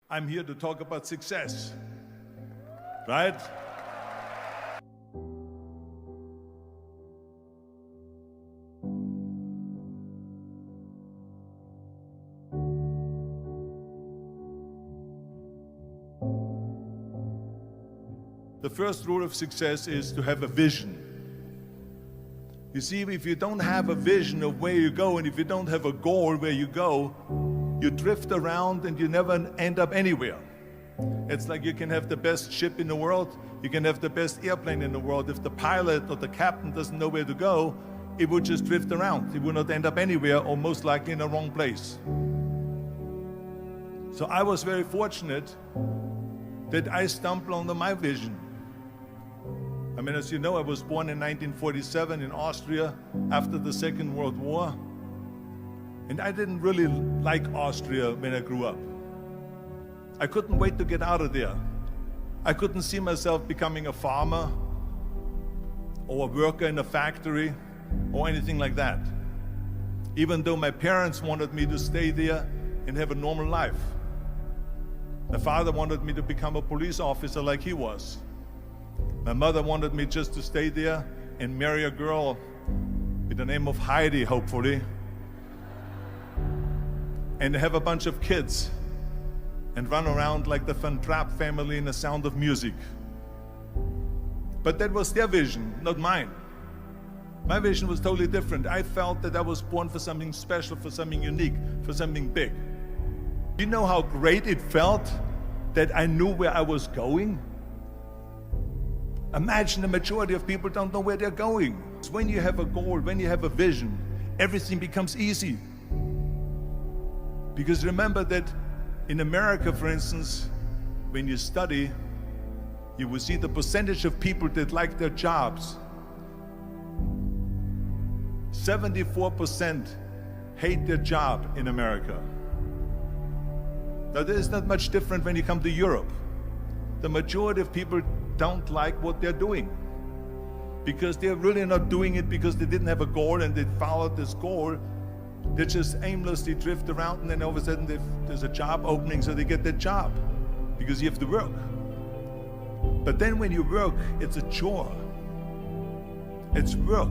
I'm here to talk about success, right? The first rule of success is to have a vision. You see, if you don't have a vision of where you go, and if you don't have a goal where you go, you drift around and you never end up anywhere. It's like you can have the best ship in the world, you can have the best airplane in the world. If the pilot or the captain doesn't know where to go, it would just drift around. It would not end up anywhere, or most likely in the wrong place. So I was very fortunate that I stumbled onto my vision. I mean, as you know, I was born in 1947 in Austria after the Second World War. And I didn't really like Austria when I grew up. I couldn't wait to get out of there. I couldn't see myself becoming a farmer or a worker in a factory or anything like that, even though my parents wanted me to stay there and have a normal life. My father wanted me to become a police officer like he was. My mother wanted me just to stay there and marry a girl with the name of Heidi, hopefully, and have a bunch of kids and run around like the Van Trapp family in The Sound of Music. But that was their vision, not mine. My vision was totally different. I felt that I was born for something special, for something unique, for something big. Do you know how great it felt that I knew where I was going? Imagine the majority of people don't know where they're going. When you have a goal, when you have a vision, everything becomes easy. Because remember that in America, for instance, when you study, you will see the percentage of people that like their jobs. 74% hate their job in America. Now, there is not much different when you come to Europe. The majority of people don't like what they're doing because they're really not doing it because they didn't have a goal and they followed this goal. They just aimlessly drift around, and then all of a sudden there's a job opening, so they get that job because you have to work. But then when you work, it's a chore. It's work.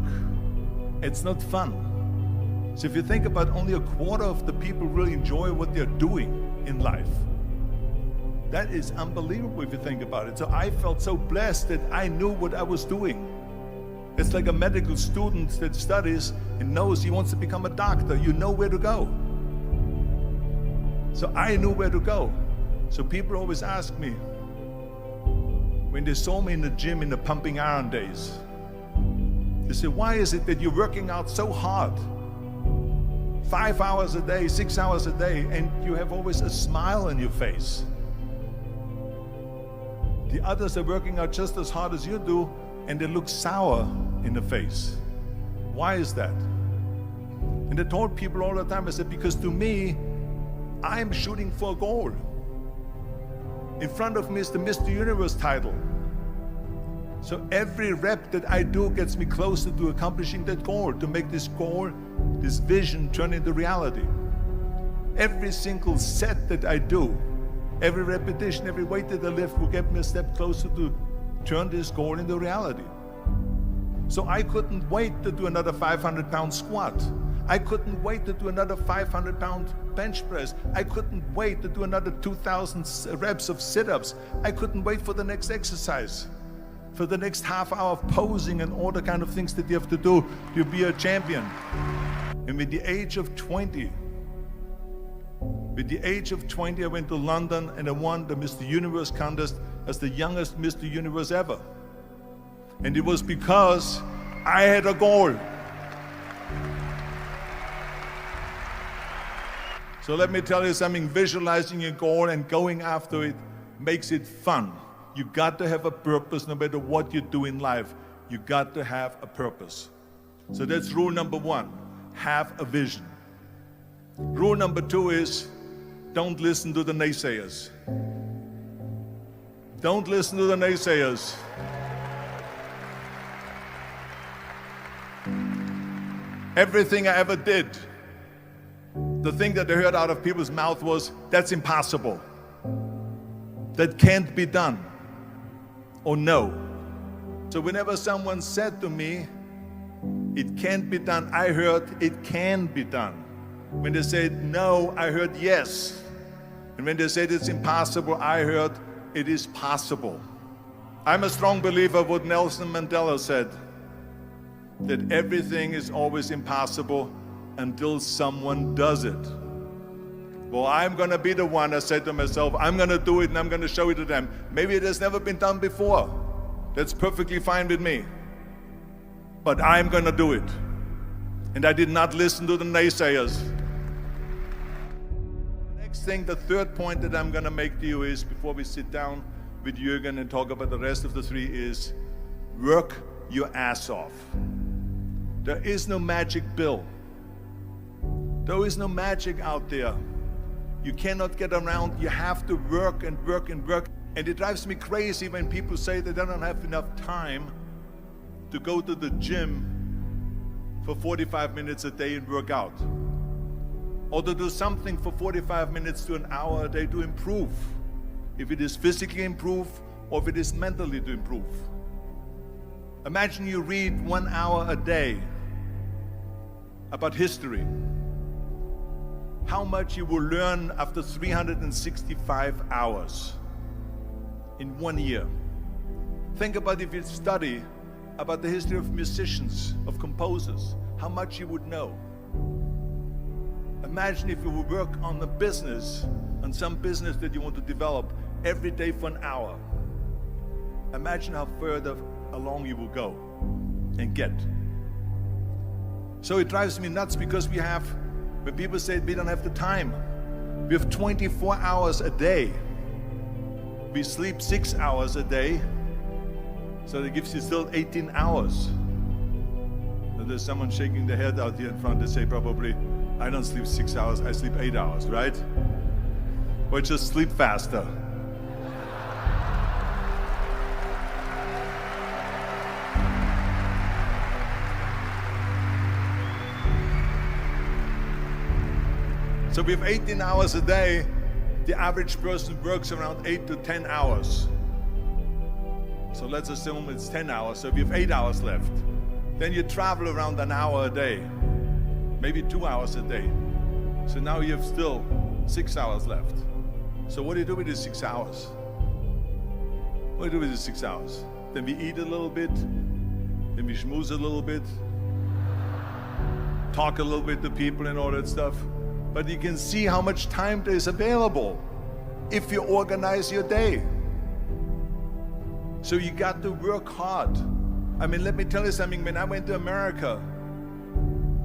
It's not fun. So if you think about, only a quarter of the people really enjoy what they're doing in life. That is unbelievable if you think about it. So I felt so blessed that I knew what I was doing. It's like a medical student that studies and knows he wants to become a doctor. You know where to go. So I knew where to go. So people always ask me, when they saw me in the gym in the pumping iron days, they say, why is it that you're working out so hard? 5 hours a day, 6 hours a day, and you have always a smile on your face. The others are working out just as hard as you do, and they look sour in the face. Why is that? And I told people all the time, I said, because to me, I'm shooting for a goal. In front of me is the Mr. Universe title. So every rep that I do gets me closer to accomplishing that goal, to make this goal, this vision, turn into reality. Every single set that I do, every repetition, every weight that I lift will get me a step closer to turn this goal into reality. So I couldn't wait to do another 500-pound squat. I couldn't wait to do another 500-pound bench press. I couldn't wait to do another 2,000 reps of sit-ups. I couldn't wait for the next exercise, for the next half hour of posing and all the kind of things that you have to do to be a champion. And with the age of 20, I went to London and I won the Mr. Universe contest as the youngest Mr. Universe ever. And it was because I had a goal. So let me tell you something, visualizing a goal and going after it makes it fun. You got to have a purpose no matter what you do in life. You got to have a purpose. So that's rule number one, have a vision. Rule number two is, don't listen to the naysayers. Don't listen to the naysayers. Everything I ever did, the thing that I heard out of people's mouth was, that's impossible. that can't be done or no. So whenever someone said to me, it can't be done, I heard it can be done. When they said no, I heard yes. And when they said it's impossible, I heard it is possible. I'm a strong believer of what Nelson Mandela said, that everything is always impossible until someone does it. Well, I'm going to be the one, I said to myself, I'm going to do it and I'm going to show it to them. Maybe it has never been done before. That's perfectly fine with me. But I'm going to do it. And I did not listen to the naysayers. The next thing, the third point that I'm going to make to you is, before we sit down with Jürgen and talk about the rest of the three, is work your ass off. There is no magic pill. There is no magic out there. You cannot get around. You have to work and work and work. And it drives me crazy when people say they don't have enough time to go to the gym for 45 minutes a day and work out. Or to do something for 45 minutes to an hour a day to improve. If it is physically improve or if it is mentally to improve. Imagine you read 1 hour a day about history. How much you will learn after 365 hours in 1 year. Think about if you study about the history of musicians, of composers, how much you would know. Imagine if you would work on a business, on some business that you want to develop every day for an hour. Imagine how further along you will go and get. So it drives me nuts because we have, when people say we don't have the time, we have 24 hours a day. We sleep 6 hours a day, so that gives you still 18 hours. And there's someone shaking their head out here in front. They say probably, I don't sleep 6 hours, I sleep 8 hours, right? Or just sleep faster. So we have 18 hours a day. The average person works around 8 to 10 hours. So let's assume it's 10 hours, so we have 8 hours left. Then you travel around an hour a day, maybe 2 hours a day. So now you have still 6 hours left. So what do you do with these 6 hours? What do you do with these 6 hours? Then we eat a little bit, then we schmooze a little bit, talk a little bit to people and all that stuff. But you can see how much time there is available if you organize your day. So you got to work hard. I mean, let me tell you something. When I went to America,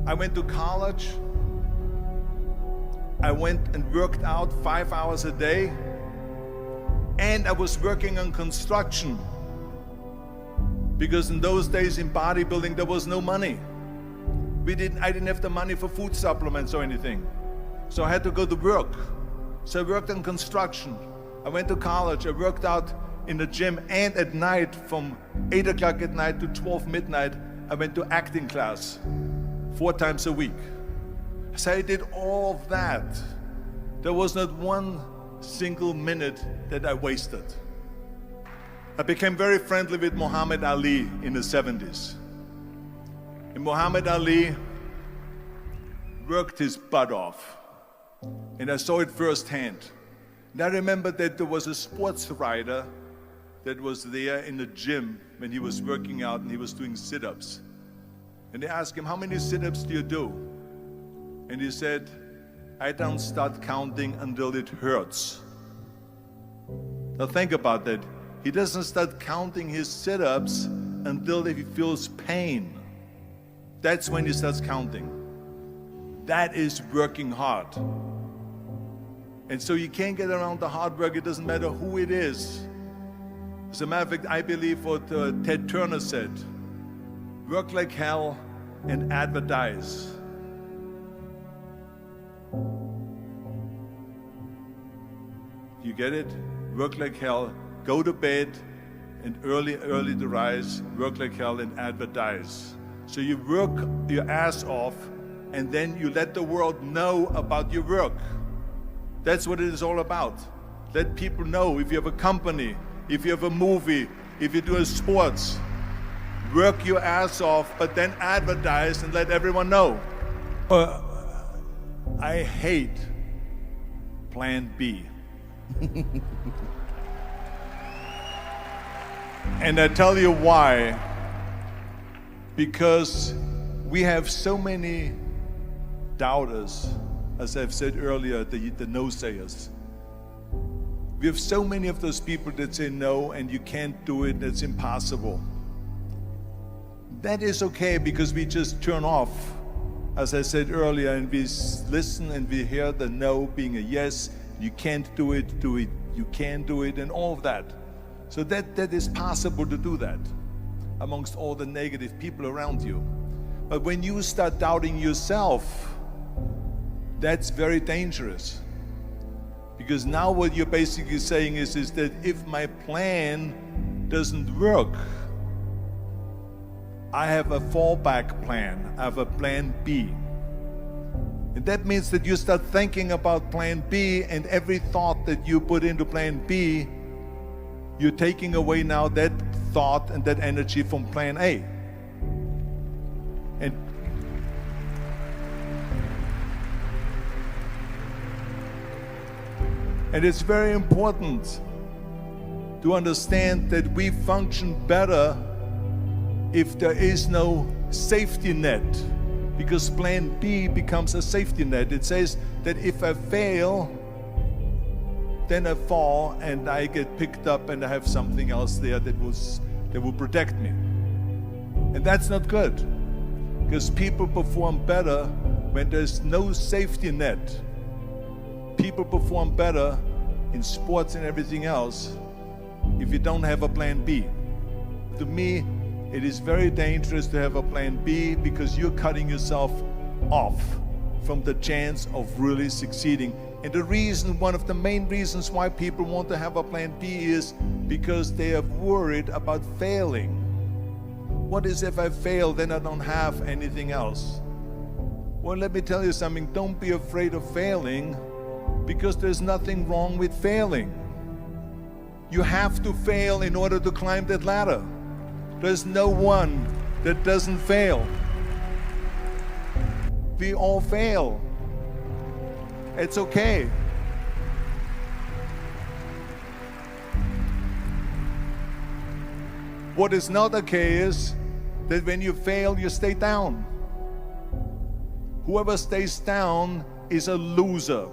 I went to college. I went and worked out 5 hours a day. And I was working on construction. Because in those days in bodybuilding, there was no money. I didn't have the money for food supplements or anything. So I had to go to work. So I worked on construction. I went to college. I worked out in the gym, and at night from 8 o'clock at night to 12 midnight, I went to acting class 4 times a week. So I did all of that. There was not one single minute that I wasted. I became very friendly with Muhammad Ali in the 70s. And Muhammad Ali worked his butt off. And I saw it firsthand. And I remember that there was a sports writer that was there in the gym when he was working out and he was doing sit-ups. And they asked him, how many sit-ups do you do? And he said, I don't start counting until it hurts. Now think about that. He doesn't start counting his sit-ups until he feels pain. That's when he starts counting. That is working hard. And so you can't get around the hard work. It doesn't matter who it is. As a matter of fact, I believe what Ted Turner said, work like hell and advertise. You get it? Work like hell, go to bed, and early to rise, work like hell and advertise. So you work your ass off, and then you let the world know about your work. That's what it is all about. Let people know. If you have a company, if you have a movie, if you do a sports, work your ass off, but then advertise and let everyone know. I hate Plan B. And I tell you why. Because we have so many doubters, as I've said earlier, the no-sayers. We have so many of those people that say no and you can't do it, it's impossible. That is okay because we just turn off, as I said earlier, and we listen and we hear the no being a yes. You can't do it, you can do it, and all of that. So that is possible to do that amongst all the negative people around you. But when you start doubting yourself, that's very dangerous. Because now what you're basically saying is that if my plan doesn't work, I have a fallback plan, I have a plan B. And that means that you start thinking about plan B, and every thought that you put into plan B, you're taking away now that thought and that energy from plan A. And it's very important to understand that we function better if there is no safety net, because plan B becomes a safety net. It says that if I fail, then I fall and I get picked up and I have something else there that will protect me. And that's not good, because people perform better when there's no safety net. People perform better in sports and everything else if you don't have a plan B. To me, it is very dangerous to have a plan B, because you're cutting yourself off from the chance of really succeeding. And the reason, one of the main reasons why people want to have a plan B is because they are worried about failing. What is if I fail, then I don't have anything else? Well, let me tell you something. Don't be afraid of failing, because there's nothing wrong with failing. You have to fail in order to climb that ladder. There's no one that doesn't fail. We all fail. It's okay. What is not okay is that when you fail, you stay down. Whoever stays down is a loser.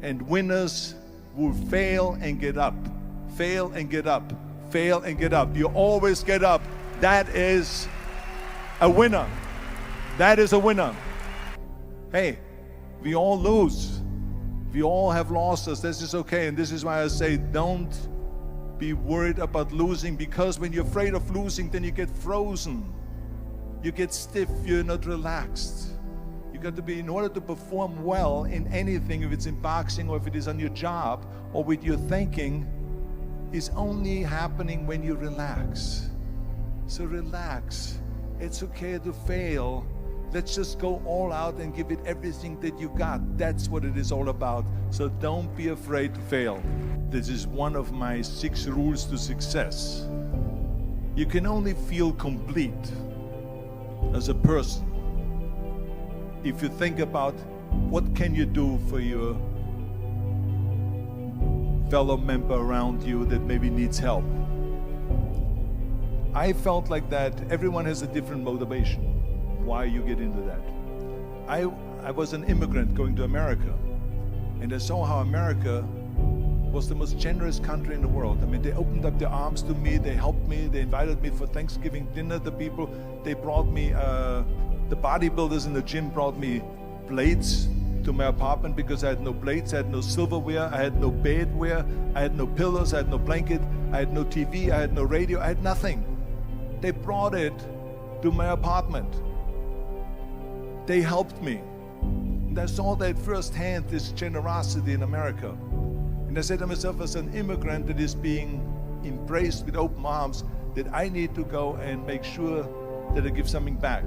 And winners will fail and get up, fail and get up, fail and get up. You always get up. That is a winner. That is a winner. Hey, we all lose. We all have losses. This is okay. And this is why I say don't be worried about losing, because when you're afraid of losing, then you get frozen. You get stiff. You're not relaxed. You got to be, in order to perform well in anything, if it's in boxing or if it is on your job or with your thinking, is only happening when you relax. So relax. It's okay to fail. Let's just go all out and give it everything that you got. That's what it is all about. So don't be afraid to fail. This is one of my 6 rules to success. You can only feel complete as a person if you think about what can you do for your fellow member around you that maybe needs help. I felt like that. Everyone has a different motivation why you get into that. I was an immigrant going to America, and I saw how America was the most generous country in the world. I mean, they opened up their arms to me, they helped me, they invited me for Thanksgiving dinner. The people, they brought me, the bodybuilders in the gym brought me plates to my apartment because I had no plates, I had no silverware, I had no bedware, I had no pillows, I had no blanket, I had no TV, I had no radio, I had nothing. They brought it to my apartment. They helped me. And I saw that firsthand, this generosity in America. And I said to myself, as an immigrant that is being embraced with open arms, that I need to go and make sure that I give something back.